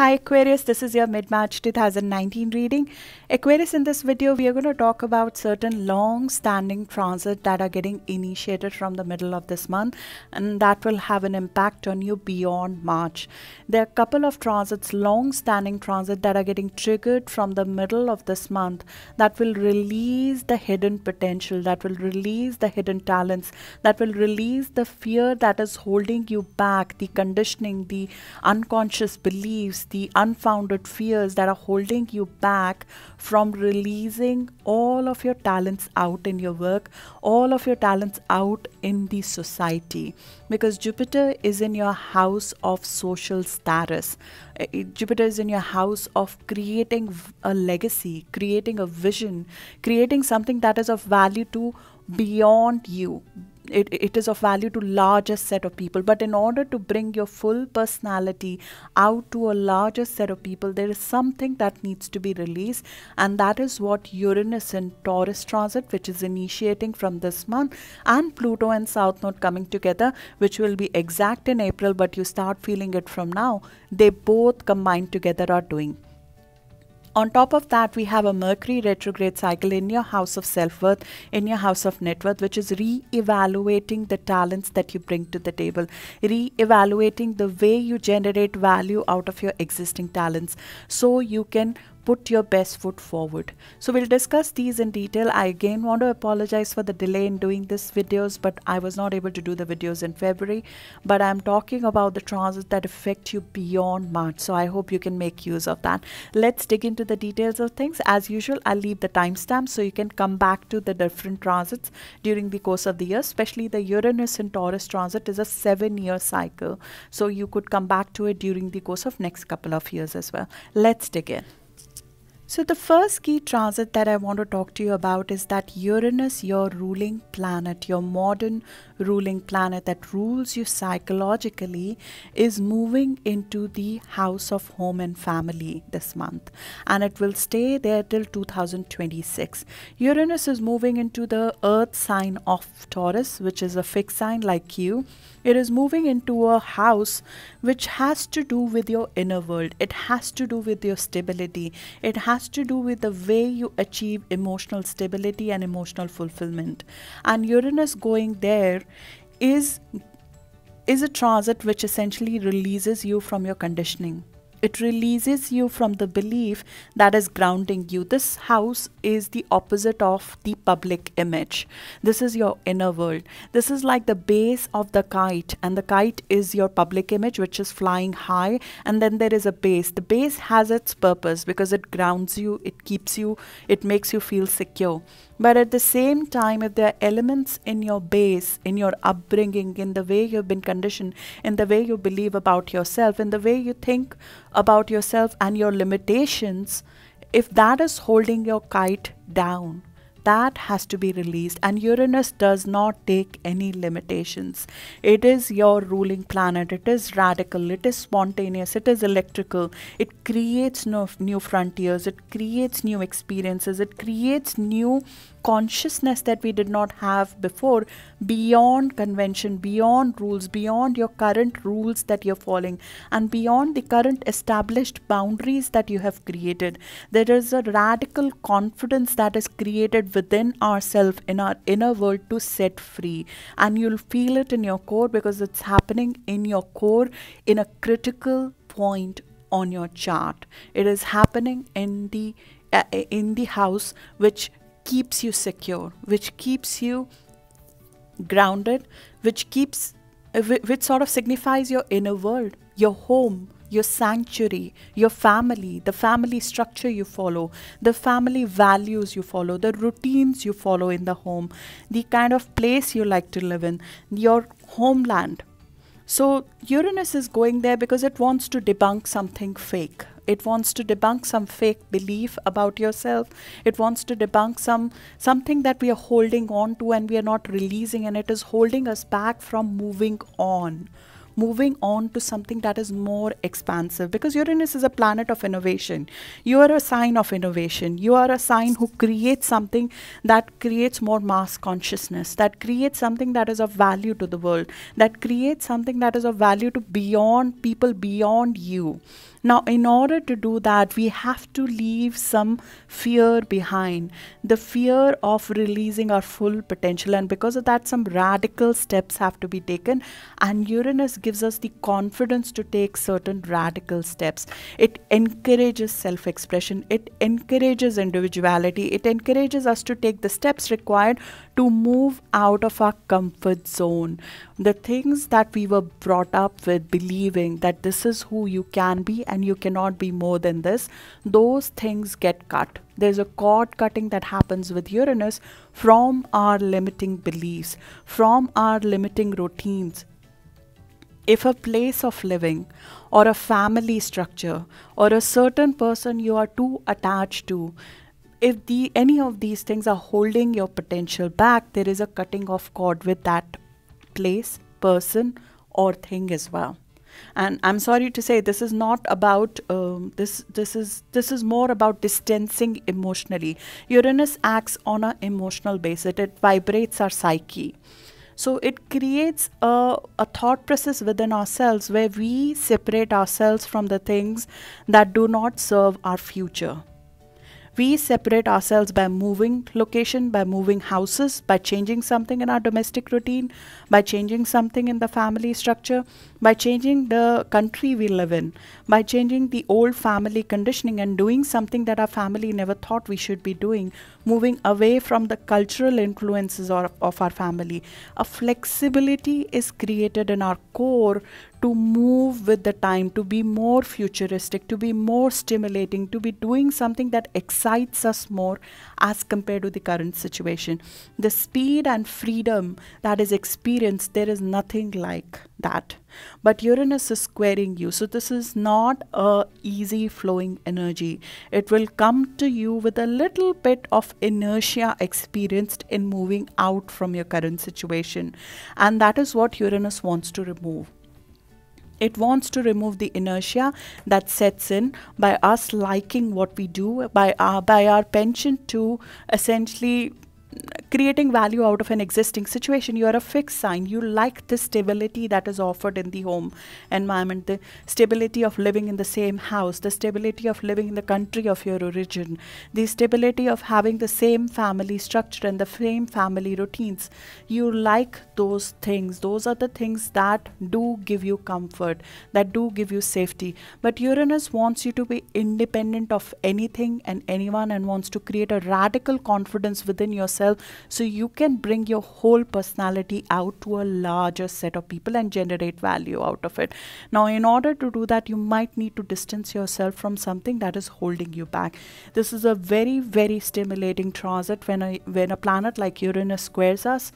Hi Aquarius, this is your mid-March 2019 reading. Aquarius, in this video we are going to talk about certain long-standing transits that are getting initiated from the middle of this month, and that will have an impact on you beyond March. There are a couple of transits, long-standing transits, that are getting triggered from the middle of this month that will release the hidden potential, that will release the hidden talents, that will release the fear that is holding you back, the conditioning, the unconscious beliefs, the unfounded fears that are holding you back from releasing all of your talents out in your work, all of your talents out in the society. Because Jupiter is in your house of social status. Jupiter is in your house of creating a legacy, creating a vision, creating something that is of value to beyond you. It is of value to larger set of people, but in order to bring your full personality out to a larger set of people, there is something that needs to be released, and that is what Uranus and Taurus transit, which is initiating from this month, and Pluto and South Node coming together, which will be exact in April, but you start feeling it from now. They both combined together are doing. On top of that, we have a Mercury retrograde cycle in your house of self-worth, in your house of net worth, which is re-evaluating the talents that you bring to the table, re-evaluating the way you generate value out of your existing talents so you can put your best foot forward. So we'll discuss these in detail. I again want to apologize for the delay in doing these videos, but I was not able to do the videos in February. But I'm talking about the transits that affect you beyond March, so I hope you can make use of that. Let's dig into the details of things. As usual, I'll leave the timestamp so you can come back to the different transits during the course of the year. Especially the Uranus and Taurus transit is a 7-year cycle, so you could come back to it during the course of next couple of years as well. Let's dig in. So the first key transit that I want to talk to you about is that Uranus, your ruling planet, your modern ruling planet that rules you psychologically, is moving into the house of home and family this month, and it will stay there till 2026. Uranus is moving into the earth sign of Taurus, which is a fixed sign like you. It is moving into a house which has to do with your inner world. It has to do with your stability. It has to do with the way you achieve emotional stability and emotional fulfillment. And Uranus going there is a transit which essentially releases you from your conditioning. It releases you from the belief that is grounding you. This house is the opposite of the public image. This is your inner world. This is like the base of the kite, and the kite is your public image, which is flying high, and then there is a base. The base has its purpose because it grounds you, it keeps you, it makes you feel secure. But at the same time, if there are elements in your base, in your upbringing, in the way you've been conditioned, in the way you believe about yourself, in the way you think about yourself and your limitations, if that is holding your kite down, that has to be released. And Uranus does not take any limitations. It is your ruling planet. It is radical. It is spontaneous. It is electrical. It creates new frontiers. It creates new experiences. It creates new consciousness that we did not have before, beyond convention, beyond rules, beyond your current rules that you're following, and beyond the current established boundaries that you have created. There is a radical confidence that is created within ourselves, in our inner world, to set free. And you'll feel it in your core because it's happening in your core in a critical point on your chart. It is happening in the house which keeps you secure, which keeps you grounded, which sort of signifies your inner world, your home, your sanctuary, your family, the family structure you follow, the family values you follow, the routines you follow in the home, the kind of place you like to live in, your homeland. So Uranus is going there because it wants to debunk something fake. It wants to debunk some fake belief about yourself. It wants to debunk something that we are holding on to and we are not releasing, and it is holding us back from moving on. moving on to something that is more expansive, because Uranus is a planet of innovation. You are a sign of innovation. You are a sign who creates something that creates more mass consciousness, that creates something that is of value to the world, that creates something that is of value to beyond people beyond you. Now, in order to do that, we have to leave some fear behind, the fear of releasing our full potential. And because of that, some radical steps have to be taken. And Uranus gives us the confidence to take certain radical steps. It encourages self-expression. It encourages individuality. It encourages us to take the steps required to move out of our comfort zone. The things that we were brought up with, believing that this is who you can be and you cannot be more than this, those things get cut. There's a cord cutting that happens with Uranus from our limiting beliefs, from our limiting routines. If a place of living or a family structure or a certain person you are too attached to, if any of these things are holding your potential back, there is a cutting of cord with that place, person, or thing as well. And I'm sorry to say, this is not about this is more about distancing emotionally. Uranus acts on an emotional basis. It vibrates our psyche. So it creates a thought process within ourselves where we separate ourselves from the things that do not serve our future. We separate ourselves by moving location, by moving houses, by changing something in our domestic routine, by changing something in the family structure, by changing the country we live in, by changing the old family conditioning and doing something that our family never thought we should be doing, moving away from the cultural influences of our family. A flexibility is created in our core to move with the time, to be more futuristic, to be more stimulating, to be doing something that excites us more as compared to the current situation. The speed and freedom that is experienced, there is nothing like that. But Uranus is squaring you. So this is not a easy flowing energy. It will come to you with a little bit of inertia experienced in moving out from your current situation. And that is what Uranus wants to remove. It wants to remove the inertia that sets in by us liking what we do, by our penchant to essentially creating value out of an existing situation. You are a fixed sign. You like the stability that is offered in the home environment, the stability of living in the same house, the stability of living in the country of your origin, the stability of having the same family structure and the same family routines. You like those things. Those are the things that do give you comfort, that do give you safety. But Uranus wants you to be independent of anything and anyone and wants to create a radical confidence within yourself so you can bring your whole personality out to a larger set of people and generate value out of it. Now, in order to do that, you might need to distance yourself from something that is holding you back. This is a very, very stimulating transit when a planet like Uranus squares us.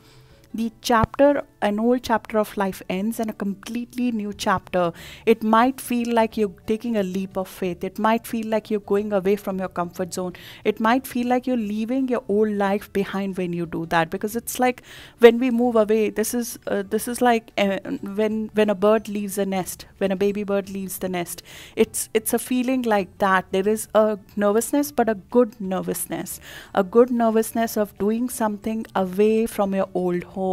The chapter, an old chapter of life ends and a completely new chapter. It might feel like you're taking a leap of faith. It might feel like you're going away from your comfort zone. It might feel like you're leaving your old life behind when you do that, because it's like when we move away, this is like when a bird leaves a nest, when a baby bird leaves the nest. It's a feeling like that. There is a nervousness, but a good nervousness of doing something away from your old home,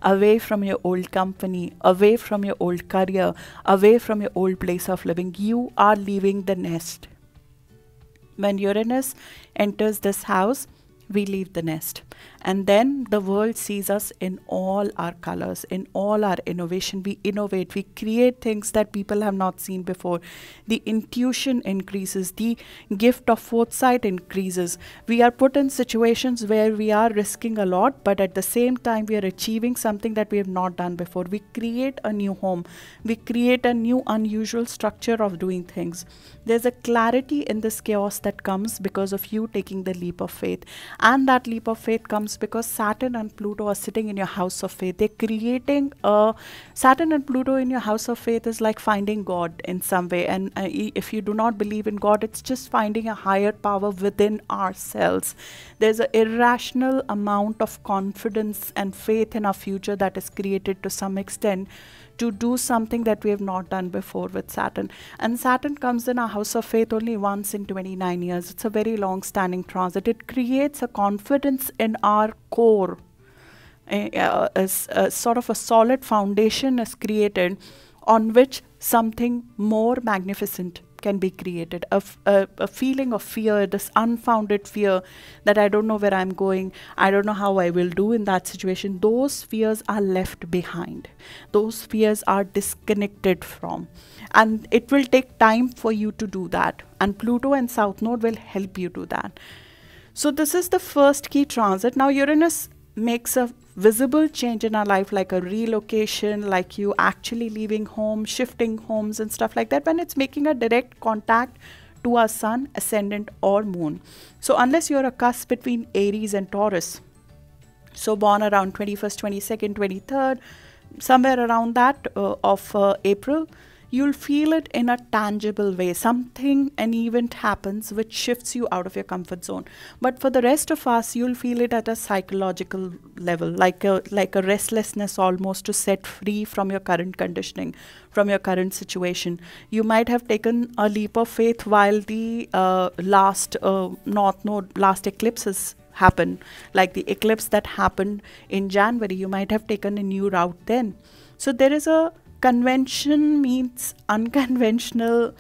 away from your old company, away from your old career, away from your old place of living. You are leaving the nest. When Uranus enters this house, we leave the nest. And then the world sees us in all our colors, in all our innovation. We innovate, we create things that people have not seen before. The intuition increases, the gift of foresight increases. We are put in situations where we are risking a lot, but at the same time, we are achieving something that we have not done before. We create a new home. We create a new unusual structure of doing things. There's a clarity in this chaos that comes because of you taking the leap of faith. And that leap of faith comes because Saturn and Pluto are sitting in your house of faith. They're creating a Saturn and Pluto in your house of faith is like finding God in some way. And if you do not believe in God, it's just finding a higher power within ourselves. There's an irrational amount of confidence and faith in our future that is created to some extent to do something that we have not done before with Saturn. And Saturn comes in our house of faith only once in 29 years. It's a very long-standing transit. It creates a confidence in our core. Sort of a solid foundation is created on which something more magnificent can be created. A feeling of fear, this unfounded fear that I don't know where I'm going, I don't know how I will do in that situation. Those fears are left behind. Those fears are disconnected from. And it will take time for you to do that. And Pluto and South Node will help you do that. So this is the first key transit. Now Uranus makes a visible change in our life, like a relocation, like you actually leaving home, shifting homes and stuff like that, when it's making a direct contact to our sun, ascendant or moon. So unless you're a cusp between Aries and Taurus, so born around 21st, 22nd, 23rd, somewhere around that of April, you'll feel it in a tangible way. Something, an event happens which shifts you out of your comfort zone. But for the rest of us, you'll feel it at a psychological level, like a restlessness almost, to set free from your current conditioning, from your current situation. You might have taken a leap of faith while the last North Node, last eclipses happen, like the eclipse that happened in January. You might have taken a new route then. So there is a convention meets unconventional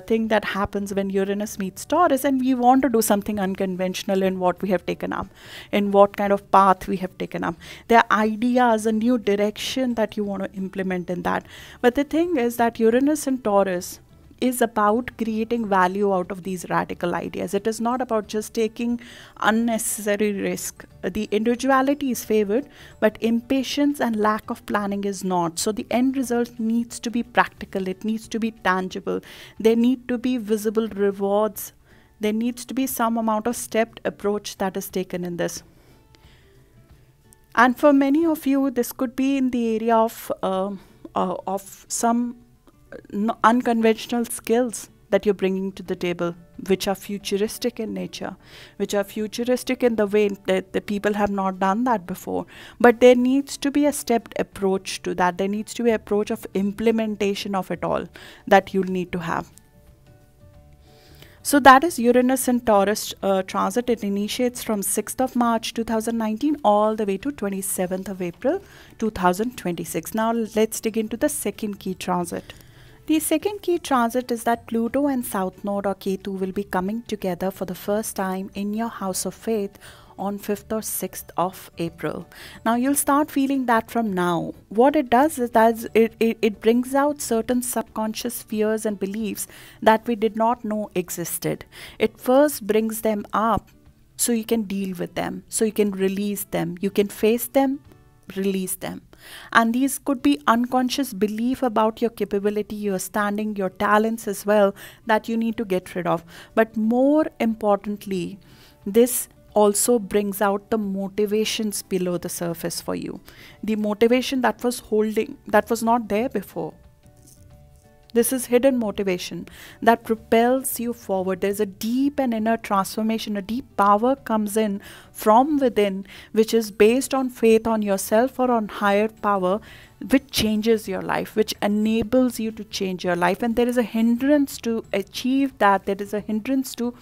thing that happens when Uranus meets Taurus, and we want to do something unconventional in what we have taken up, in what kind of path we have taken up. There are ideas, a new direction that you want to implement in that. But the thing is that Uranus and Taurus is about creating value out of these radical ideas. It is not about just taking unnecessary risk. The individuality is favored, but impatience and lack of planning is not. So the end result needs to be practical. It needs to be tangible. There need to be visible rewards. There needs to be some amount of stepped approach that is taken in this. And for many of you, this could be in the area of some unconventional skills that you're bringing to the table, which are futuristic in nature, which are futuristic in the way that the people have not done that before. But there needs to be a stepped approach to that. There needs to be an approach of implementation of it all that you'll need to have. So that is Uranus and Taurus transit. It initiates from 6th of March 2019 all the way to 27th of April 2026. Now let's dig into the second key transit. The second key transit is that Pluto and South Node or Ketu will be coming together for the first time in your house of faith on 5th or 6th of April. Now you'll start feeling that from now. What it does is that it brings out certain subconscious fears and beliefs that we did not know existed. It first brings them up so you can deal with them, so you can release them, you can face them, release them. And these could be unconscious belief about your capability, your standing, your talents as well, that you need to get rid of. But more importantly, this also brings out the motivations below the surface for you. The motivation that was holding, that was not there before. This is hidden motivation that propels you forward. There's a deep and inner transformation. A deep power comes in from within, which is based on faith on yourself or on higher power, which changes your life, which enables you to change your life. And there is a hindrance to achieve that. There is a hindrance to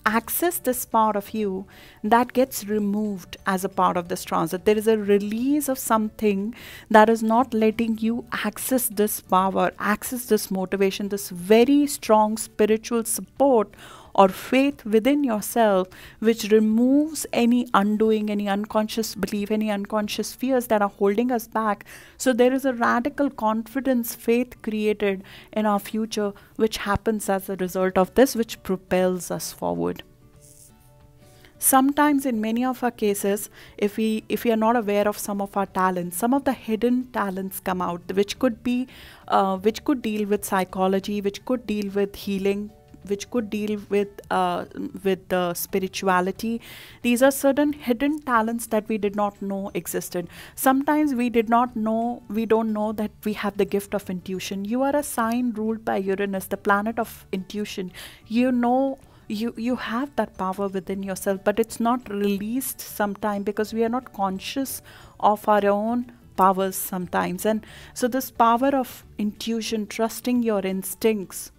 access this part of you that gets removed as a part of this transit. There is a release of something that is not letting you access this power, access this motivation, this very strong spiritual support or faith within yourself, which removes any undoing, any unconscious belief, any unconscious fears that are holding us back. So there is a radical confidence, faith created in our future, which happens as a result of this, which propels us forward. Sometimes in many of our cases, if we are not aware of some of our talents, some of the hidden talents come out, which could be, which could deal with psychology, which could deal with healing, which could deal with spirituality. These are certain hidden talents that we did not know existed. Sometimes we don't know that we have the gift of intuition. You are a sign ruled by Uranus, the planet of intuition. You know, you have that power within yourself, but it's not released sometime because we are not conscious of our own powers sometimes. And so this power of intuition, trusting your instincts,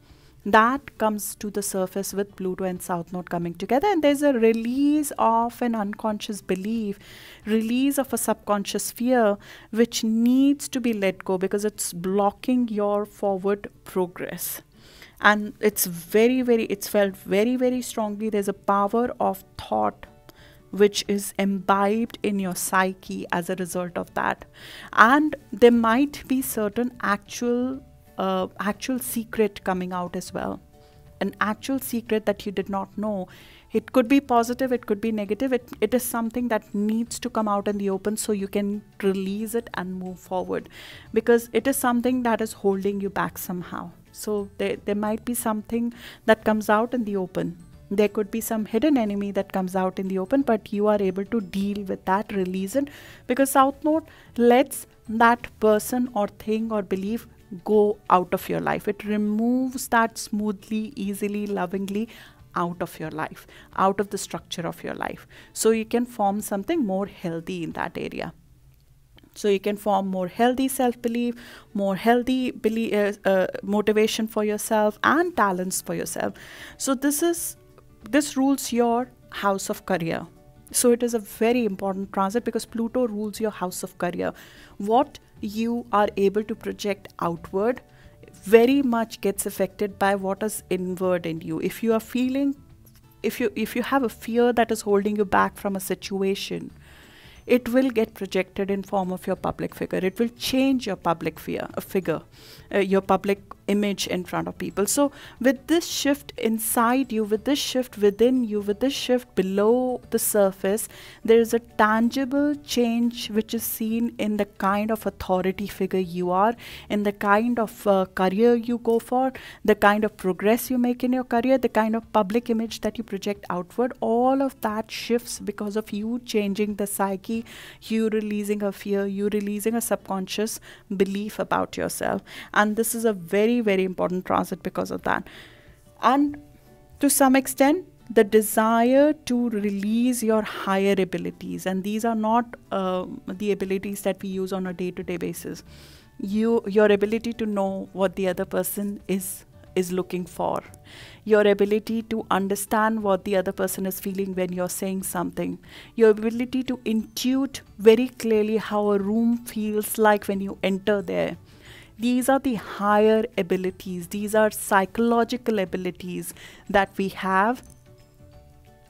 that comes to the surface with Pluto and South Node coming together. And there's a release of an unconscious belief, release of a subconscious fear, which needs to be let go because it's blocking your forward progress. And it's it's felt very, very strongly. There's a power of thought which is imbibed in your psyche as a result of that. And there might be certain actual secret coming out as well, an actual secret that you did not know. It could be positive, it could be negative. It is something that needs to come out in the open so you can release it and move forward, because it is something that is holding you back somehow. So there might be something that comes out in the open. There could be some hidden enemy that comes out in the open, but you are able to deal with that, release it, because South Node lets that person or thing or belief go out of your life. It removes that smoothly, easily, lovingly out of your life, out of the structure of your life. So you can form something more healthy in that area. So you can form more healthy self-belief, more healthy motivation for yourself and talents for yourself. So this rules your house of career. So it is a very important transit because Pluto rules your house of career. What you are able to project outward very much gets affected by what is inward in you. If you are feeling, if you have a fear that is holding you back from a situation, it will get projected in form of your public figure. It will change your public figure, your public image in front of people. So with this shift inside you, with this shift within you, with this shift below the surface, there is a tangible change which is seen in the kind of authority figure you are, in the kind of career you go for, the kind of progress you make in your career, the kind of public image that you project outward. All of that shifts because of you changing the psyche, you releasing a fear, you releasing a subconscious belief about yourself. And this is a very, very important transit because of that. And to some extent, the desire to release your higher abilities, and these are not the abilities that we use on a day-to-day basis. Your ability to know what the other person is looking for, your ability to understand what the other person is feeling when you're saying something, your ability to intuit very clearly how a room feels like when you enter there. These are the higher abilities. These are psychological abilities that we have,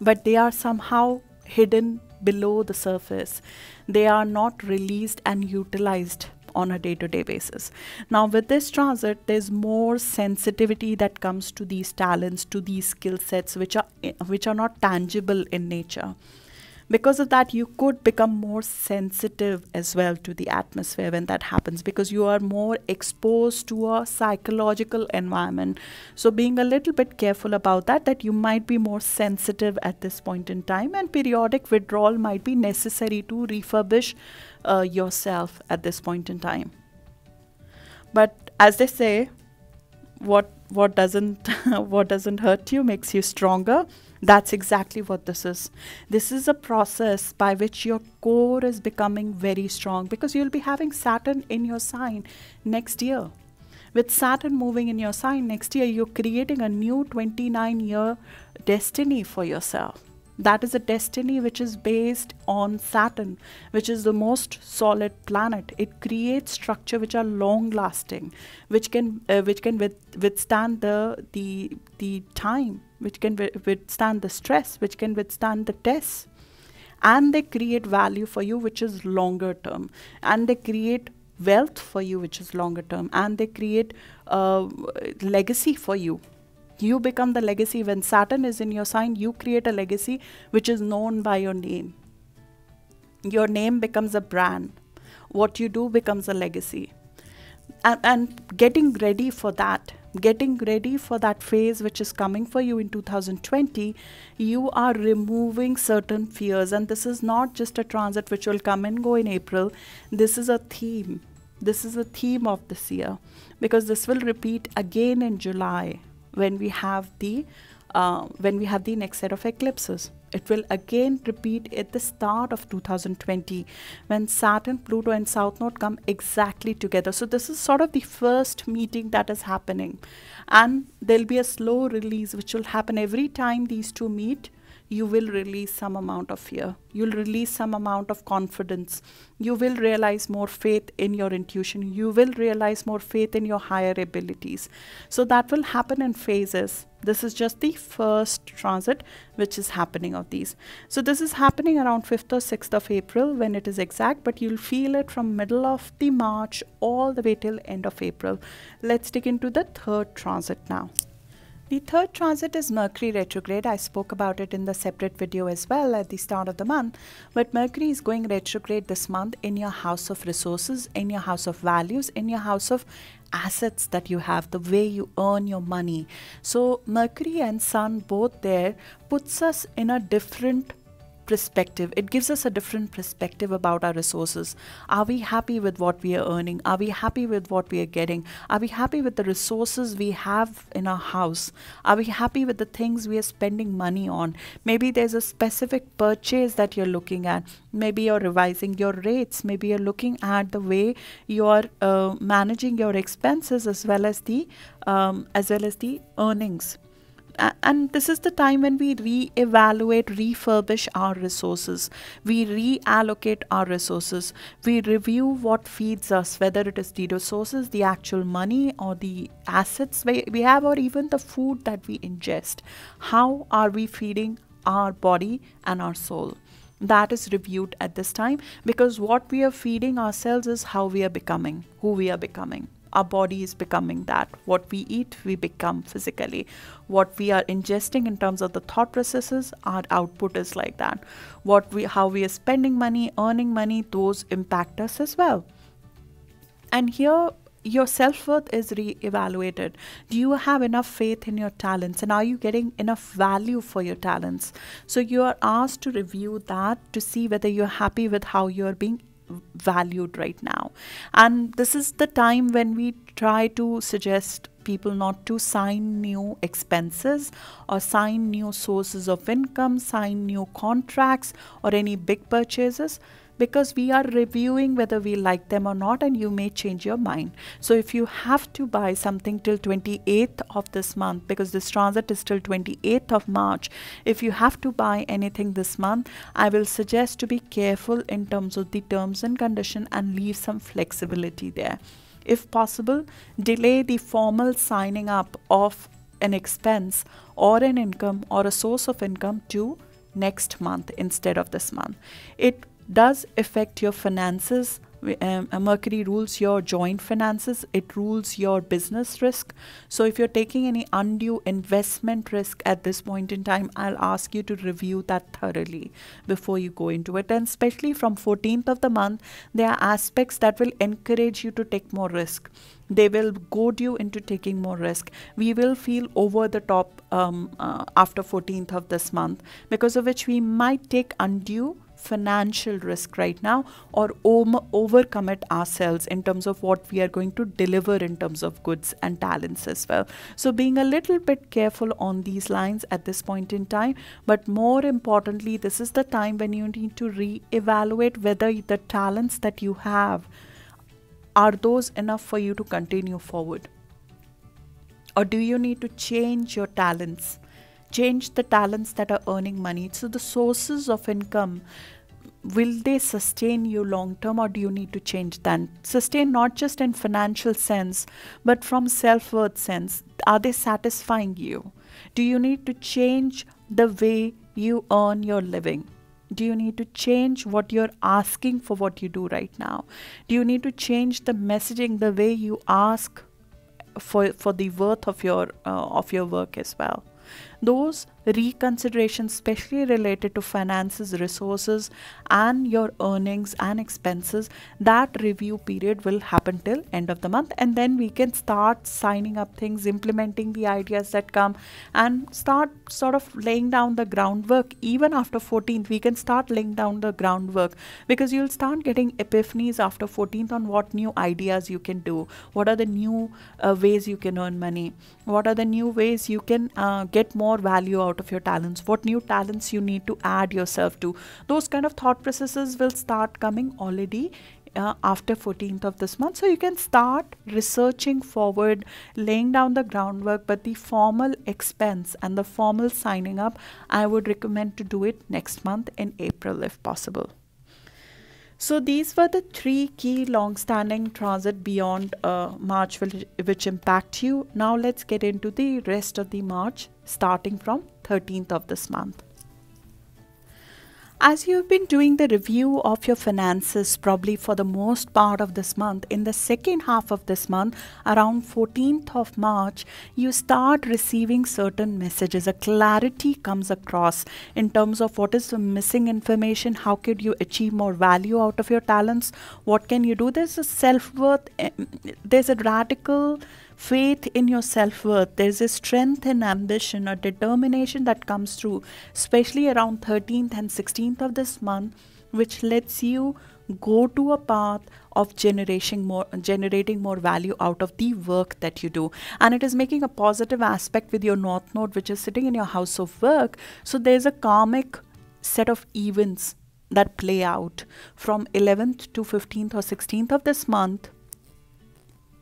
but they are somehow hidden below the surface. They are not released and utilized on a day-to-day basis. Now with this transit, there's more sensitivity that comes to these talents, to these skill sets which are not tangible in nature. Because of that, you could become more sensitive as well to the atmosphere when that happens, because you are more exposed to a psychological environment. So being a little bit careful about that you might be more sensitive at this point in time, and periodic withdrawal might be necessary to refurbish yourself at this point in time. But as they say, what doesn't what doesn't hurt you makes you stronger. That's exactly what this is. This is a process by which your core is becoming very strong, because you'll be having Saturn in your sign next year. With Saturn moving in your sign next year, you're creating a new 29-year destiny for yourself. That is a destiny which is based on Saturn, which is the most solid planet. It creates structure which are long lasting, which can withstand the time, which can withstand the stress, which can withstand the tests. And they create value for you, which is longer term. And they create wealth for you, which is longer term. And they create legacy for you. You become the legacy. When Saturn is in your sign, you create a legacy which is known by your name. Your name becomes a brand. What you do becomes a legacy. And getting ready for that, phase which is coming for you in 2020, you are removing certain fears. And this is not just a transit which will come and go in April. This is a theme. This is a theme of this year, because this will repeat again in July, when we have the next set of eclipses. It will again repeat at the start of 2020 when Saturn, Pluto and South Node come exactly together. So this is sort of the first meeting that is happening, and there'll be a slow release which will happen every time these two meet. You will release some amount of fear. You'll release some amount of confidence. You will realize more faith in your intuition. You will realize more faith in your higher abilities. So that will happen in phases. This is just the first transit which is happening of these. So this is happening around 5th or 6th of April when it is exact, but you'll feel it from middle of the March all the way till end of April. Let's dig into the third transit now. The third transit is Mercury retrograde. I spoke about it in the separate video as well at the start of the month. But Mercury is going retrograde this month in your house of resources, in your house of values, in your house of assets that you have, the way you earn your money. So Mercury and Sun both there puts us in a different perspective. It gives us a different perspective about our resources. Are we happy with what we are earning? Are we happy with what we are getting? Are we happy with the resources we have in our house? Are we happy with the things we are spending money on? Maybe there's a specific purchase that you're looking at. Maybe you're revising your rates. Maybe you're looking at the way you're managing your expenses as well as the earnings. And this is the time when we re-evaluate, refurbish our resources. We reallocate our resources. We review what feeds us, whether it is the resources, the actual money or the assets we have, or even the food that we ingest. How are we feeding our body and our soul? That is reviewed at this time, because what we are feeding ourselves is how we are becoming, who we are becoming. Our body is becoming that. What we eat, we become physically. What we are ingesting in terms of the thought processes, our output is like that. How we are spending money, earning money, those impact us as well. And here, your self-worth is re-evaluated. Do you have enough faith in your talents, and are you getting enough value for your talents? So you are asked to review that to see whether you're happy with how you're being valued right now. And this is the time when we try to suggest people not to sign new expenses or sign new sources of income, sign new contracts or any big purchases, because we are reviewing whether we like them or not, and you may change your mind. So if you have to buy something till 28th of this month, because this transit is till 28th of March, if you have to buy anything this month, I will suggest to be careful in terms of the terms and condition and leave some flexibility there. If possible, delay the formal signing up of an expense or an income or a source of income to next month instead of this month. It does affect your finances. Mercury rules your joint finances. It rules your business risk. So if you're taking any undue investment risk at this point in time, I'll ask you to review that thoroughly before you go into it. And especially from 14th of the month, there are aspects that will encourage you to take more risk. They will goad you into taking more risk. We will feel over the top after 14th of this month, because of which we might take undue financial risk right now, or overcommit ourselves in terms of what we are going to deliver in terms of goods and talents as well. So being a little bit careful on these lines at this point in time, but more importantly, this is the time when you need to re-evaluate whether the talents that you have, are those enough for you to continue forward, or do you need to change your talents? Change the talents that are earning money. So the sources of income, will they sustain you long term, or do you need to change them? Sustain not just in financial sense, but from self-worth sense. Are they satisfying you? Do you need to change the way you earn your living? Do you need to change what you're asking for what you do right now? Do you need to change the messaging, the way you ask for the worth of your work as well? Those reconsiderations, especially related to finances, resources, and your earnings and expenses, that review period will happen till end of the month, and then we can start signing up things, implementing the ideas that come, and start sort of laying down the groundwork. Even after 14th, we can start laying down the groundwork, because you'll start getting epiphanies after 14th on what new ideas you can do, what are the new ways you can earn money, what are the new ways you can get more value out of your talents, what new talents you need to add yourself to. Those kind of thought processes will start coming already after 14th of this month. So you can start researching forward, laying down the groundwork, but the formal expense and the formal signing up, I would recommend to do it next month in April if possible. So these were the 3 key long-standing transit beyond March which impact you. Now let's get into the rest of the March starting from 13th of this month. As you've been doing the review of your finances probably for the most part of this month, in the second half of this month, around 14th of March, you start receiving certain messages. A clarity comes across in terms of what is the missing information, how could you achieve more value out of your talents, what can you do. There's a self-worth, there's a radical faith in your self-worth, there's a strength and ambition, a determination that comes through, especially around 13th and 16th of this month, which lets you go to a path of generating more value out of the work that you do. And it is making a positive aspect with your North Node, which is sitting in your house of work. So there's a karmic set of events that play out from 11th to 15th or 16th of this month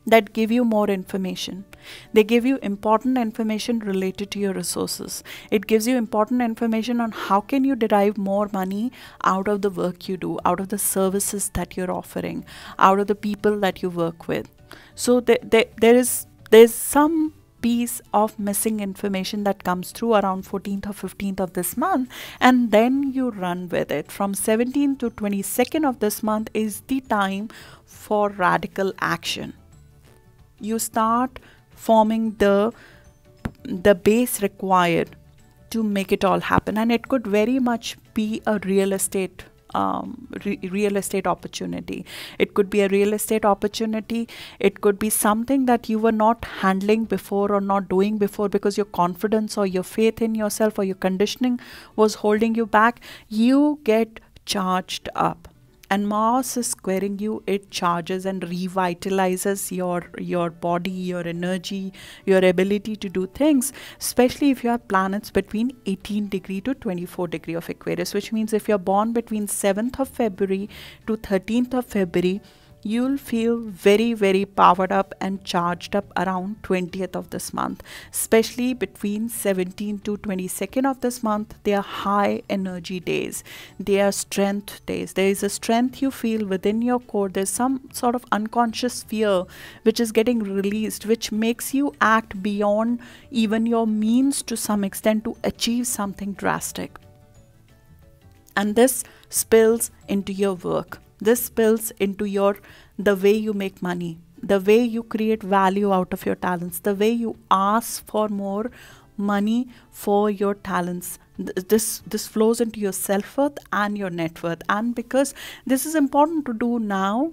that give you more information. They give you important information related to your resources. It gives you important information on how can you derive more money out of the work you do, out of the services that you're offering, out of the people that you work with. So there's some piece of missing information that comes through around 14th or 15th of this month, and then you run with it. From 17th to 22nd of this month is the time for radical action. You start forming the base required to make it all happen, and it could very much be a real estate opportunity. It could be a real estate opportunity. It could be something that you were not handling before or not doing before because your confidence or your faith in yourself or your conditioning was holding you back. You get charged up. And Mars is squaring you, it charges and revitalizes your body, your energy, your ability to do things, especially if you have planets between 18 degree to 24 degree of Aquarius, which means if you're born between 7th of February to 13th of February, you'll feel very, very powered up and charged up around 20th of this month. Especially between 17th to 22nd of this month, they are high energy days. They are strength days. There is a strength you feel within your core. There's some sort of unconscious fear which is getting released, which makes you act beyond even your means to some extent to achieve something drastic. And this spills into your work. This spills into the way you make money, the way you create value out of your talents, the way you ask for more money for your talents. This flows into your self-worth and your net worth. And because this is important to do now,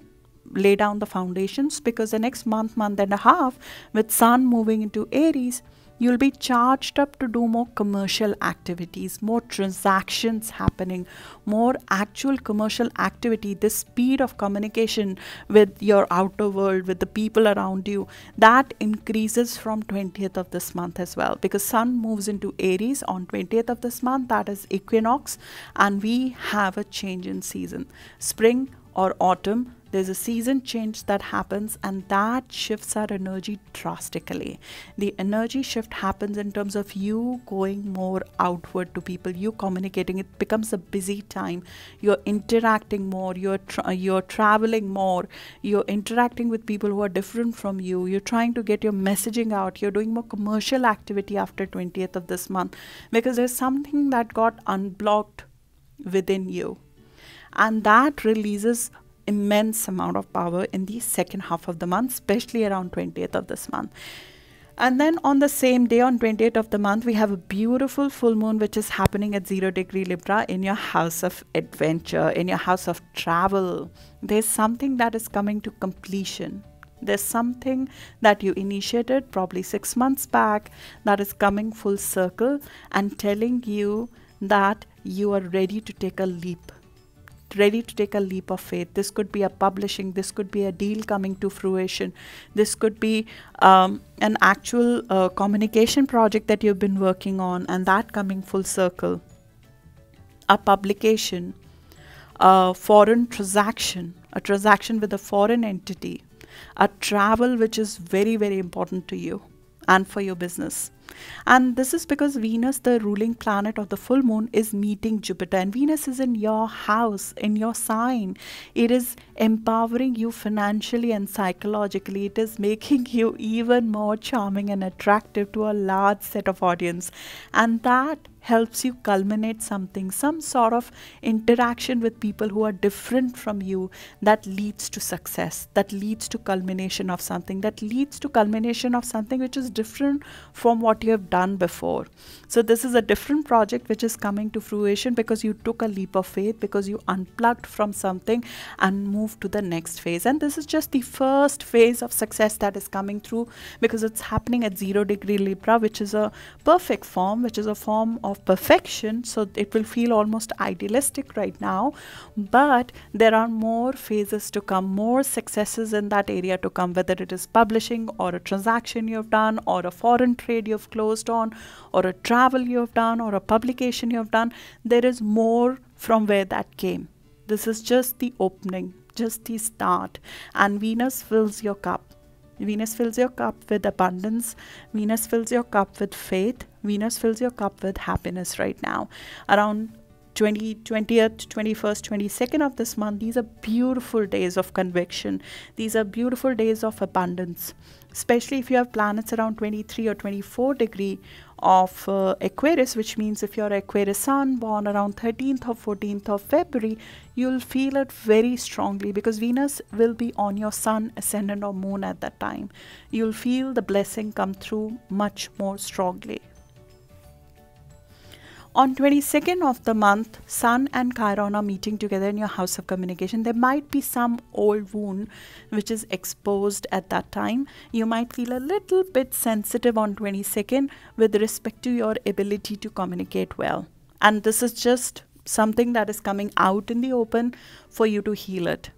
lay down the foundations, because the next month and a half, with Sun moving into Aries, you'll be charged up to do more commercial activities, more transactions happening, more actual commercial activity. The speed of communication with your outer world, with the people around you, that increases from 20th of this month as well, because Sun moves into Aries on 20th of this month, that is equinox, and we have a change in season. Spring or autumn, there's a season change that happens, and that shifts our energy drastically. The energy shift happens in terms of you going more outward to people, you communicating. It becomes a busy time. You're interacting more, you're traveling more, you're interacting with people who are different from you, you're trying to get your messaging out, you're doing more commercial activity after 20th of this month, because there's something that got unblocked within you, and that releases immense amount of power in the second half of the month, especially around 20th of this month. And then on the same day, on 28th of the month, we have a beautiful full moon which is happening at 0 degree Libra in your house of adventure, in your house of travel. There's something that is coming to completion. There's something that you initiated probably 6 months back that is coming full circle and telling you that you are ready to take a leap. ready to take a leap of faith. This could be a publishing, this could be a deal coming to fruition, this could be an actual communication project that you've been working on and that coming full circle, a publication, a foreign transaction, a transaction with a foreign entity, a travel which is very, very important to you and for your business. And this is because Venus, the ruling planet of the full moon, is meeting Jupiter, and Venus is in your house, in your sign. It is empowering you financially and psychologically. It is making you even more charming and attractive to a large set of audience, and that helps you culminate something, some sort of interaction with people who are different from you, that leads to success, that leads to culmination of something, that leads to culmination of something which is different from what you have done before. So this is a different project which is coming to fruition because you took a leap of faith, because you unplugged from something and moved to the next phase. And this is just the first phase of success that is coming through, because it's happening at 0° Libra, which is a perfect form, which is a form of perfection. So it will feel almost idealistic right now, but there are more phases to come, more successes in that area to come, whether it is publishing or a transaction you have done, or a foreign trade you have closed on, or a travel you have done, or a publication you have done. There is more from where that came. This is just the opening, just the start. And Venus fills your cup. Venus fills your cup with abundance. Venus fills your cup with faith. Venus fills your cup with happiness right now. Around 20th, 21st, 22nd of this month, these are beautiful days of conviction. These are beautiful days of abundance, especially if you have planets around 23 or 24° of Aquarius, which means if you're Aquarius sun born around 13th or 14th of February, you'll feel it very strongly, because Venus will be on your sun, ascendant or moon at that time. You'll feel the blessing come through much more strongly. On 22nd of the month, Sun and Chiron are meeting together in your house of communication. There might be some old wound which is exposed at that time. You might feel a little bit sensitive on 22nd with respect to your ability to communicate well. And this is just something that is coming out in the open for you to heal it.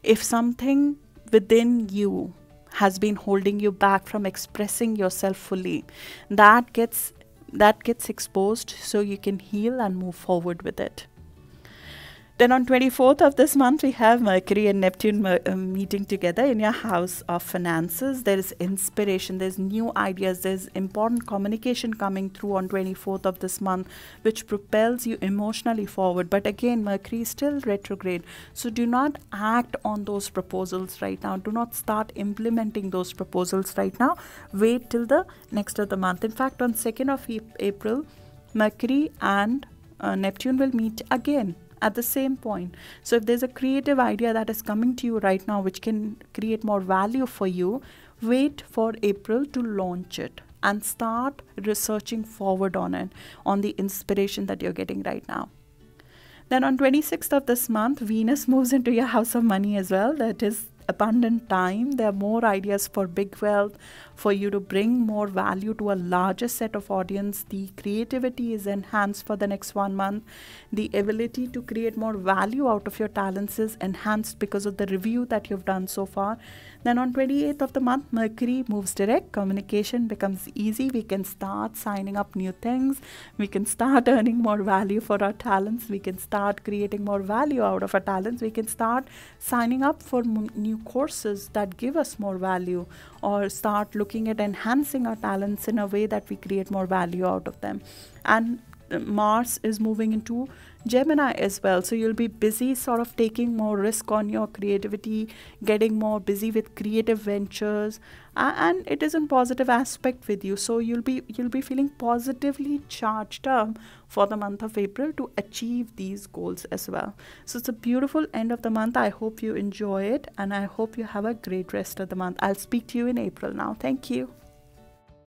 If something within you has been holding you back from expressing yourself fully, that gets exposed, so you can heal and move forward with it. Then on 24th of this month, we have Mercury and Neptune meeting together in your house of finances. There is inspiration, there's new ideas, there's important communication coming through on 24th of this month, which propels you emotionally forward. But again, Mercury is still retrograde, so do not act on those proposals right now. Do not start implementing those proposals right now. Wait till the next of the month. In fact, on 2nd of April, Mercury and Neptune will meet again at the same point. So if there's a creative idea that is coming to you right now which can create more value for you, wait for April to launch it and start researching forward on it, on the inspiration that you're getting right now. Then on 26th of this month, Venus moves into your house of money as well. That is abundant time. There are more ideas for big wealth, for you to bring more value to a larger set of audience. The creativity is enhanced for the next 1 month. The ability to create more value out of your talents is enhanced because of the review that you've done so far. Then on 28th of the month, Mercury moves direct. Communication becomes easy. We can start signing up new things. We can start earning more value for our talents. We can start creating more value out of our talents. We can start signing up for new courses that give us more value, or start looking at enhancing our talents in a way that we create more value out of them. And Mars is moving into Gemini as well, so you'll be busy sort of taking more risk on your creativity, getting more busy with creative ventures, and it is in positive aspect with you, so you'll be feeling positively charged up for the month of April to achieve these goals as well. So it's a beautiful end of the month. I hope you enjoy it, and I hope you have a great rest of the month. I'll speak to you in April now. Thank you.